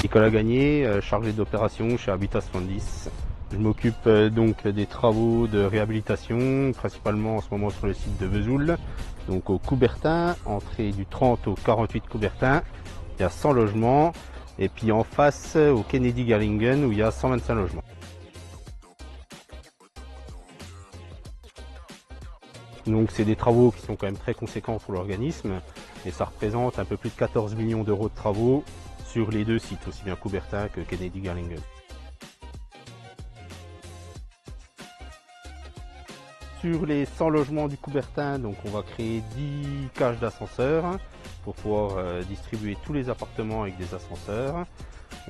Nicolas Gagné, chargé d'opération chez Habitat 70. Je m'occupe donc des travaux de réhabilitation, principalement en ce moment sur le site de Vesoul, donc au Coubertin, entrée du 30 au 48 Coubertin, il y a 100 logements, et puis en face au Kennedy Garlingen où il y a 125 logements. Donc c'est des travaux qui sont quand même très conséquents pour l'organisme, et ça représente un peu plus de 14 millions d'euros de travaux sur les deux sites, aussi bien Coubertin que Kennedy Garlingen. Sur les 100 logements du Coubertin, donc on va créer 10 cages d'ascenseurs pour pouvoir distribuer tous les appartements avec des ascenseurs.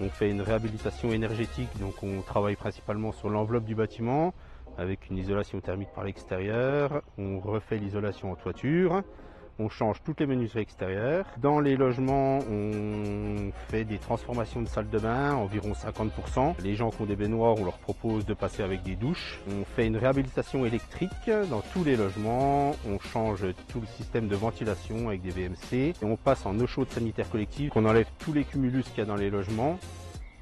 On fait une réhabilitation énergétique, donc on travaille principalement sur l'enveloppe du bâtiment avec une isolation thermique par l'extérieur. On refait l'isolation en toiture. On change toutes les menuiseries extérieures. Dans les logements, on fait des transformations de salles de bain, environ 50%. Les gens qui ont des baignoires, on leur propose de passer avec des douches. On fait une réhabilitation électrique dans tous les logements. On change tout le système de ventilation avec des VMC. Et on passe en eau chaude sanitaire collective. On enlève tous les cumulus qu'il y a dans les logements.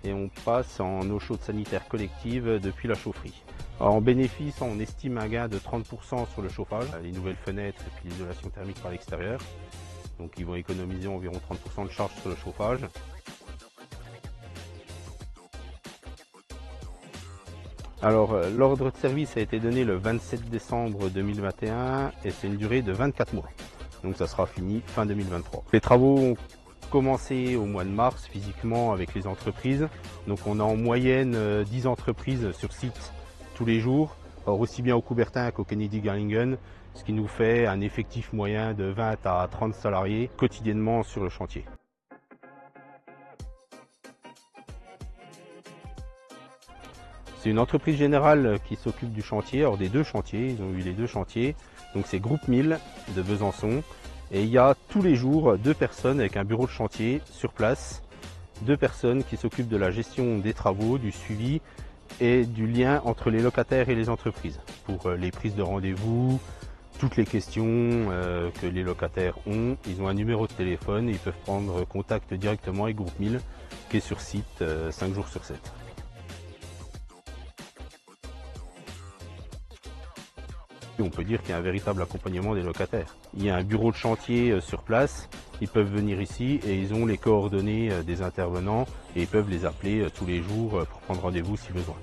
Et on passe en eau chaude sanitaire collective depuis la chaufferie. Alors en bénéfice, on estime un gain de 30% sur le chauffage, les nouvelles fenêtres et puis l'isolation thermique par l'extérieur. Donc ils vont économiser environ 30% de charge sur le chauffage. Alors l'ordre de service a été donné le 27 décembre 2021 et c'est une durée de 24 mois. Donc ça sera fini fin 2023. Les travaux ont commencé au mois de mars physiquement avec les entreprises. Donc on a en moyenne 10 entreprises sur site tous les jours, alors aussi bien au Coubertin qu'au Kennedy Garlingen, ce qui nous fait un effectif moyen de 20 à 30 salariés quotidiennement sur le chantier. C'est une entreprise générale qui s'occupe du chantier, alors des deux chantiers, ils ont eu les deux chantiers, donc c'est Groupe 1000 de Besançon, et il y a tous les jours 2 personnes avec un bureau de chantier sur place, 2 personnes qui s'occupent de la gestion des travaux, du suivi, et du lien entre les locataires et les entreprises pour les prises de rendez-vous, toutes les questions que les locataires ont. Ils ont un numéro de téléphone et ils peuvent prendre contact directement avec Groupe 1000 qui est sur site 5 jours sur 7. On peut dire qu'il y a un véritable accompagnement des locataires. Il y a un bureau de chantier sur place, ils peuvent venir ici et ils ont les coordonnées des intervenants et ils peuvent les appeler tous les jours pour prendre rendez-vous si besoin.